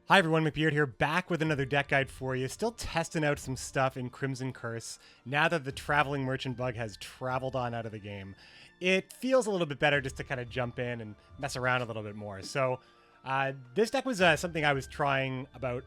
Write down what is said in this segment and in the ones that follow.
Hi everyone, McBeard here, back with another deck guide for you. Still testing out some stuff in Crimson Curse now that the Traveling Merchant bug has traveled on out of the game. It feels a little bit better just to kind of jump in and mess around a little bit more. So this deck was something I was trying about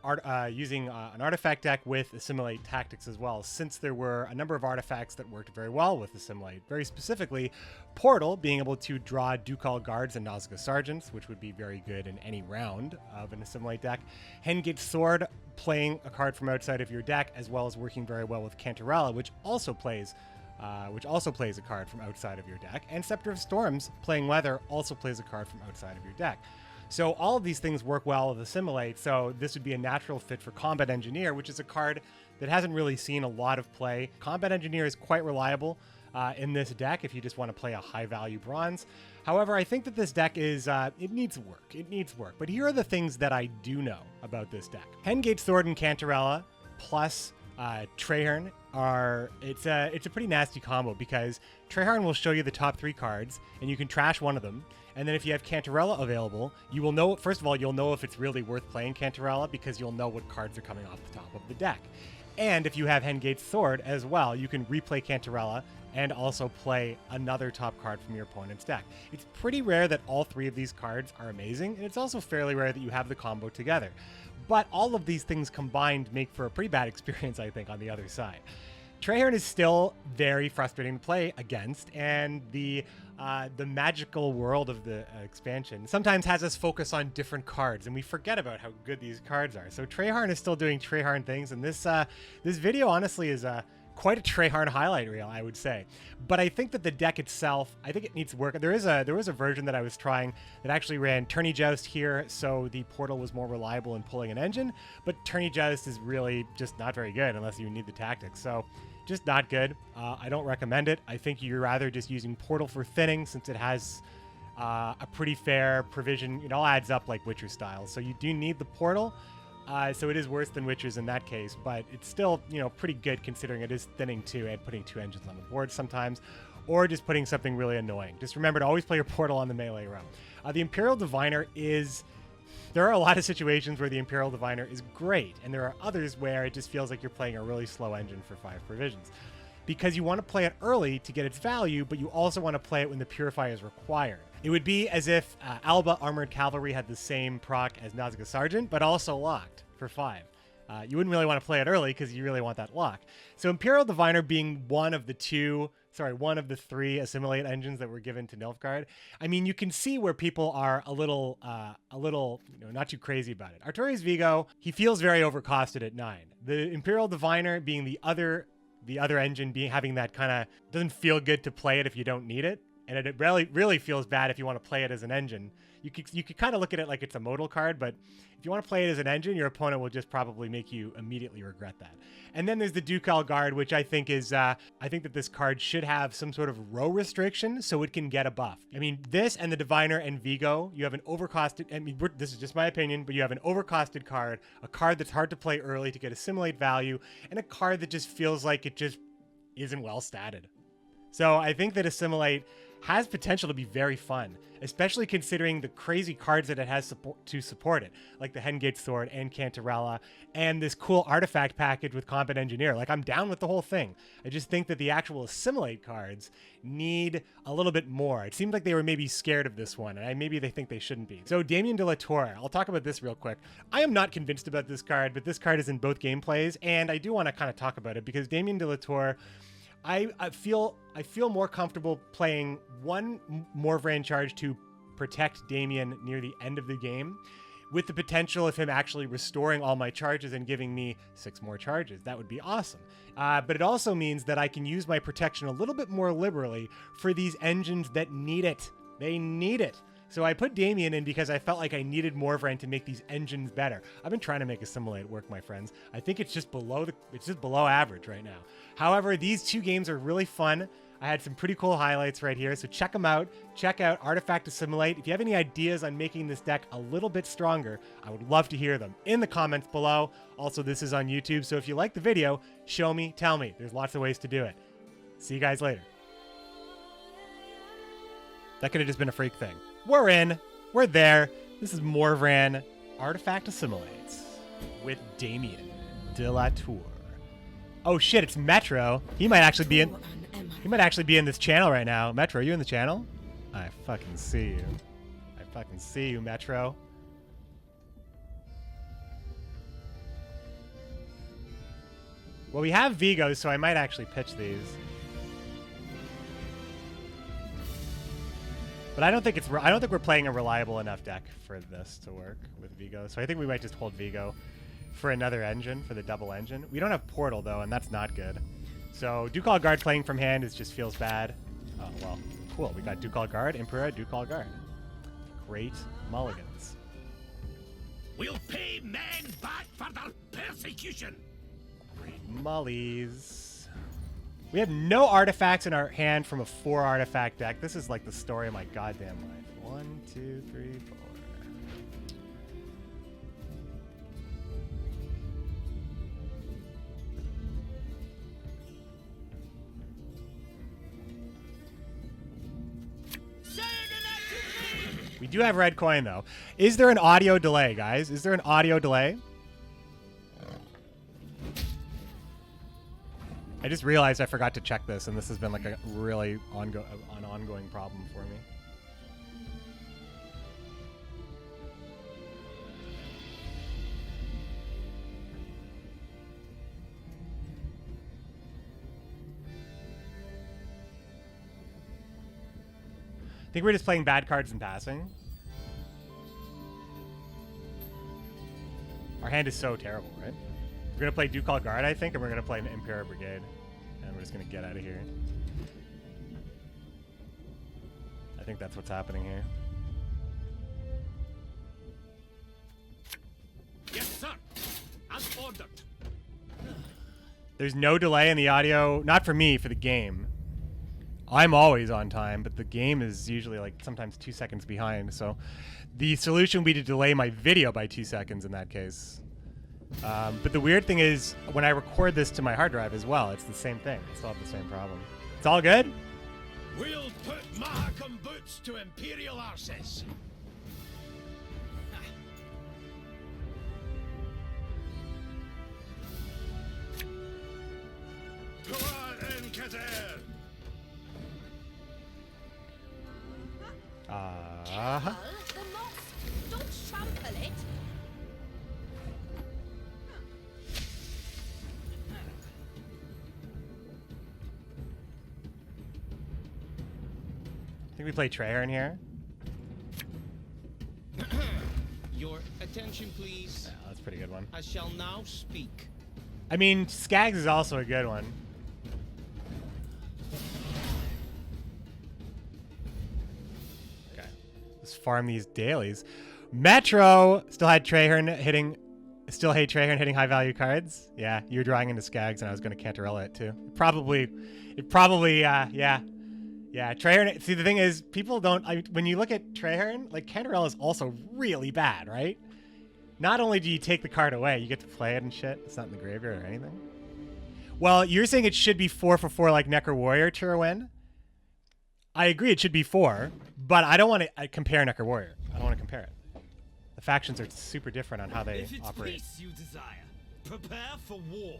using an artifact deck with Assimilate tactics as well, since there were a number of artifacts that worked very well with Assimilate. Very specifically, Portal, being able to draw Ducal Guards and Nausicaa Sergeants, which would be very good in any round of an Assimilate deck. Hengate Sword, playing a card from outside of your deck, as well as working very well with Cantarella, which also plays a card from outside of your deck. And Scepter of Storms, playing Weather, also plays a card from outside of your deck. So all of these things work well with Assimilate, so this would be a natural fit for Combat Engineer, which is a card that hasn't really seen a lot of play. Combat Engineer is quite reliable in this deck if you just want to play a high-value bronze. However, I think that this deck is, it needs work. It needs work. But here are the things that I do know about this deck. Hengate Sword and Cantarella plus Traherne it's a pretty nasty combo, because Traherne will show you the top 3 cards and you can trash one of them, and then if you have Cantarella available, you will know, first of all, you'll know if it's really worth playing Cantarella because you'll know what cards are coming off the top of the deck. And if you have Hengate's Sword as well, you can replay Cantarella and also play another top card from your opponent's deck. It's pretty rare that all 3 of these cards are amazing, and it's also fairly rare that you have the combo together. But all of these things combined make for a pretty bad experience, I think, on the other side. Traherne is still very frustrating to play against, and the magical world of the expansion sometimes has us focus on different cards, and we forget about how good these cards are. So Traherne is still doing Traherne things, and this video honestly is quite a Traherne highlight reel, I would say. But I think that the deck itself, I think it needs work. There was a version that I was trying that actually ran Tourney Joust here, so the Portal was more reliable in pulling an engine, but Tourney Joust is really just not very good unless you need the tactics. So just not good. I don't recommend it. I think you're rather just using Portal for thinning, since it has a pretty fair provision. It all adds up like Witcher style. So you do need the Portal. So it is worse than Witcher's in that case, but it's still, pretty good considering it is thinning too and putting 2 engines on the board sometimes, or just putting something really annoying. Just remember to always play your Portal on the melee row. The Imperial Diviner is... There are a lot of situations where the Imperial Diviner is great, and there are others where it just feels like you're playing a really slow engine for 5 provisions. Because you want to play it early to get its value, but you also want to play it when the Purify is required. It would be as if Alba Armored Cavalry had the same proc as Nausicaa Sergeant, but also locked for 5. You wouldn't really want to play it early because you really want that lock. So Imperial Diviner being one of the 3 Assimilate engines that were given to Nilfgaard, I mean, you can see where people are a little, not too crazy about it. Artorias Vigo, he feels very overcosted at 9. The Imperial Diviner being the other engine, having that kind of, doesn't feel good to play it if you don't need it. And it really feels bad if you want to play it as an engine. You could kind of look at it like it's a modal card, but if you want to play it as an engine, your opponent will just probably make you immediately regret that. And then there's the Ducal Guard, which I think is, I think that this card should have some sort of row restriction so it can get a buff. I mean, this and the Diviner and Vigo, you have an overcosted, I mean, this is just my opinion, but you have an overcosted card, a card that's hard to play early to get Assimilate value, and a card that just feels like it just isn't well statted. So I think that Assimilate has potential to be very fun, especially considering the crazy cards that it has to support it, like the Hengate Sword and Cantarella, and this cool artifact package with Combat Engineer. Like, I'm down with the whole thing. I just think that the actual Assimilate cards need a little bit more. It seemed like they were maybe scared of this one, and maybe they think they shouldn't be. So Damien de la Torre, I'll talk about this real quick. I am not convinced about this card, but this card is in both gameplays, and I do want to kind of talk about it, because Damien de la Torre, I feel more comfortable playing 1 MORVRAN charge to protect Damien near the end of the game, with the potential of him actually restoring all my charges and giving me 6 more charges. That would be awesome. But it also means that I can use my protection a little bit more liberally for these engines that need it. They need it. So I put Damien in because I felt like I needed MORVRAN to make these engines better. I've been trying to make Assimilate work, my friends. I think it's just below average right now. However, these 2 games are really fun. I had some pretty cool highlights right here, so check them out. Check out Artifact Assimilate. If you have any ideas on making this deck a little bit stronger, I would love to hear them in the comments below. Also, this is on YouTube, so if you like the video, show me, tell me. There's lots of ways to do it. See you guys later. That could have just been a freak thing. We're in. We're there. This is MORVRAN. Artifact Assimilate with Damien de la Tour. Oh shit, it's Metro. He might actually be in. He might actually be in this channel right now. Metro, are you in the channel? I fucking see you. I fucking see you, Metro. Well, we have Vigos, so I might actually pitch these. But I don't think we're playing a reliable enough deck for this to work with Vigo. So I think we might just hold Vigo for another engine, for the double engine. We don't have Portal though, and that's not good. So Ducal Guard playing from hand just feels bad. Oh well, cool. We got Ducal Guard, Emperor, Ducal Guard. Great mulligans. We'll pay men back for their persecution. Great mullies. We have no artifacts in our hand from a 4 artifact deck. This is like the story of my goddamn life. 1, 2, 3, 4. We do have red coin though. Is there an audio delay, guys? Is there an audio delay? I just realized I forgot to check this, and this has been like a really ongoing problem for me. I think we're just playing bad cards and passing. Our hand is so terrible, right? We're going to play Ducal Guard, I think, and we're going to play an Imperial Brigade. And we're just going to get out of here. I think that's what's happening here. Yes, sir. As ordered. There's no delay in the audio. Not for me, for the game. I'm always on time, but the game is usually like sometimes 2 seconds behind. So the solution would be to delay my video by 2 seconds in that case. But the weird thing is, when I record this to my hard drive as well, it's the same thing. I still have the same problem. It's all good? We'll put Mahakam boots to Imperial arses. The moss. Don't trample it. I think we play Treyarch in here. Your attention, please. Yeah, that's a pretty good one. I shall now speak. I mean, Skags is also a good one. Okay. Let's farm these dailies. Metro still had Treyarch hitting. Still hate Treyarch hitting high value cards. Yeah, you're drawing into Skags, and I was going to Cantarella it too. Yeah, Treyarch. See, the thing is, people don't. When you look at Treyarch, like Cantarella is also really bad, right? Not only do you take the card away, you get to play it and shit. It's not in the graveyard or anything. Well, you're saying it should be 4 for 4 like Necro Warrior, Tirawen. I agree, it should be 4, but I don't want to compare Necro Warrior. I don't want to compare it. The factions are super different on how they if it's operate. peace you desire, prepare for war.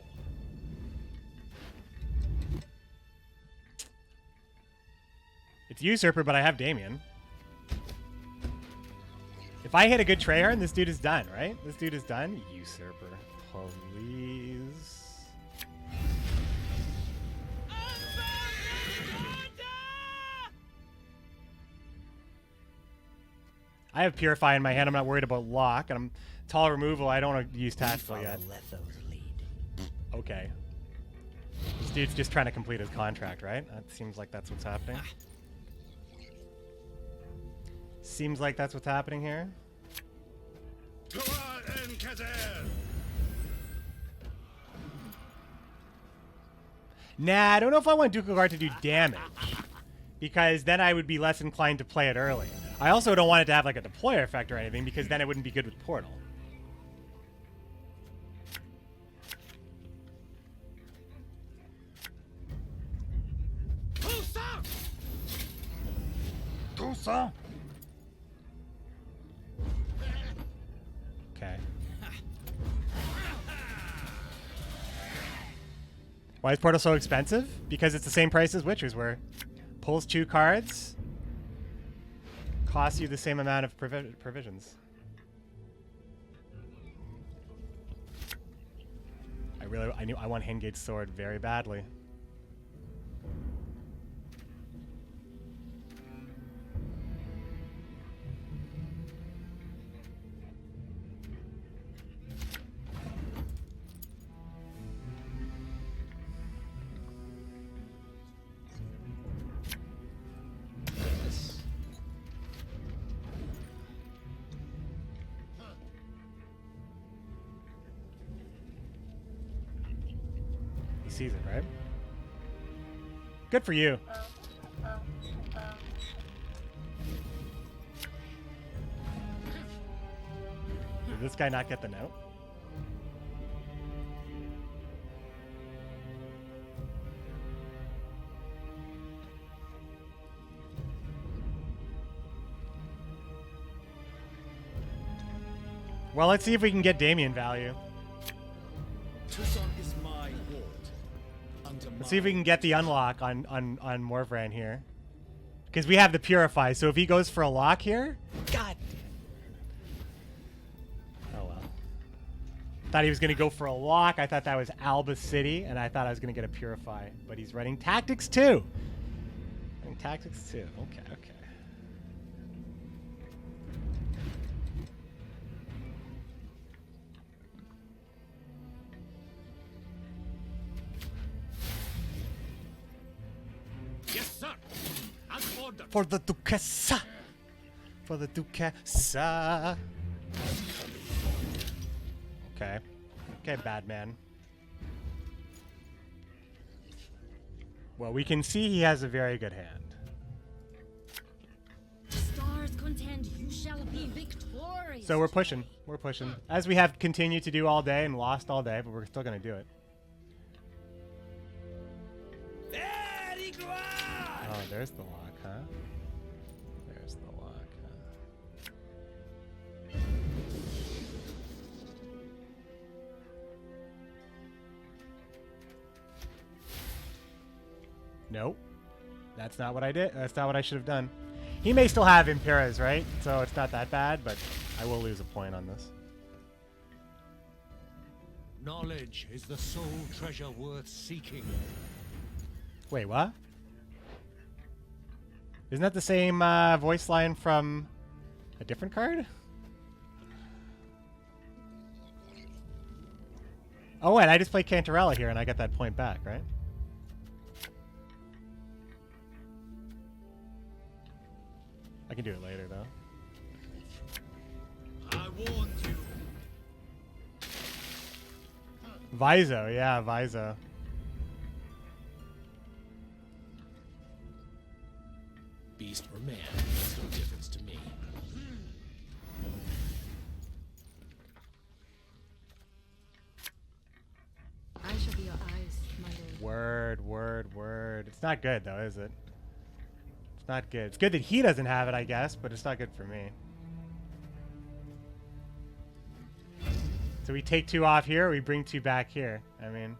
It's Usurper, but I have Damien. If I hit a good Treyarch, this dude is done, right? This dude is done. Usurper, please. I have Purify in my hand. I'm not worried about lock, and I'm tall removal. I don't want to use tactical yet. Okay. This dude's just trying to complete his contract, right? That seems like that's what's happening. Seems like that's what's happening here. Nah, I don't know if I want Ducal Guard to do damage, because then I would be less inclined to play it early. I also don't want it to have like a deployer effect or anything, because then it wouldn't be good with Portal. Why is Portal so expensive? Because it's the same price as Witchers were. Pulls 2 cards. Costs you the same amount of provisions. I want Hengate's sword very badly. Sees it, right? Good for you. Did this guy not get the note? Well, let's see if we can get Damien value. Let's see if we can get the unlock on MORVRAN here. Because we have the Purify, so if he goes for a lock here... God! Oh well. Thought he was going to go for a lock. I thought that was Alba City, and I thought I was going to get a Purify. But he's running Tactics 2! Running Tactics 2. Okay, okay. For the Duquesa! For the Duquesa! Okay. Okay, bad man. Well, we can see he has a very good hand. Stars contend, you shall be victorious. So we're pushing. We're pushing. As we have continued to do all day and lost all day, but we're still going to do it. Oh, there's the lock, huh? There's the lock, huh? Nope. That's not what I did. That's not what I should have done. He may still have Imperas, right? So it's not that bad, but I will lose a point on this. Knowledge is the sole treasure worth seeking. Wait, what? Isn't that the same voice line from a different card? Oh, wait, I just played Cantarella here and I got that point back, right? I can do it later, though. I warned you. Viso, yeah, Viso. Beast or man makes no difference to me. I shall be your eyes, my lord. Word, word, word. It's not good, though, is it? It's not good. It's good that he doesn't have it, I guess, but it's not good for me. So we take 2 off here, or we bring 2 back here. I mean...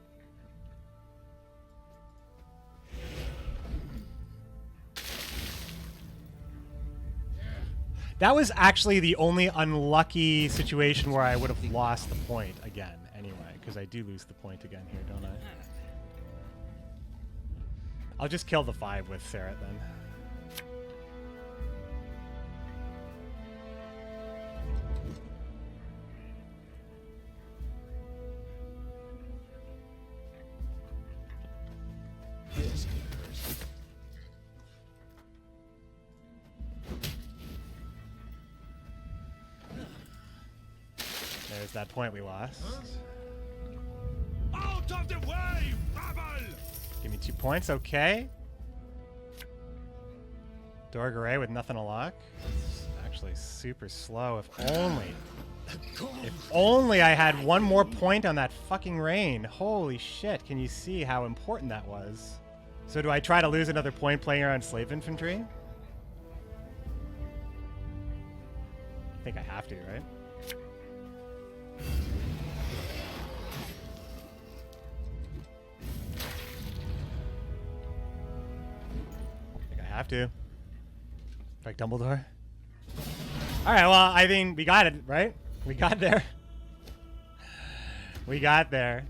That was actually the only unlucky situation where I would have lost the point again, anyway, because I do lose the point again here, don't I? I'll just kill the 5 with Sarah then. There's that point we lost. Out of the way, rabble! Give me 2 points, okay. Dorgaray with nothing to lock. It's actually super slow. If only I had 1 more point on that fucking rain. Holy shit, can you see how important that was? So do I try to lose another point playing around slave infantry? I think I have to, right? Have to. Like Dumbledore. All right, well, I mean, we got it, right? We got there. We got there.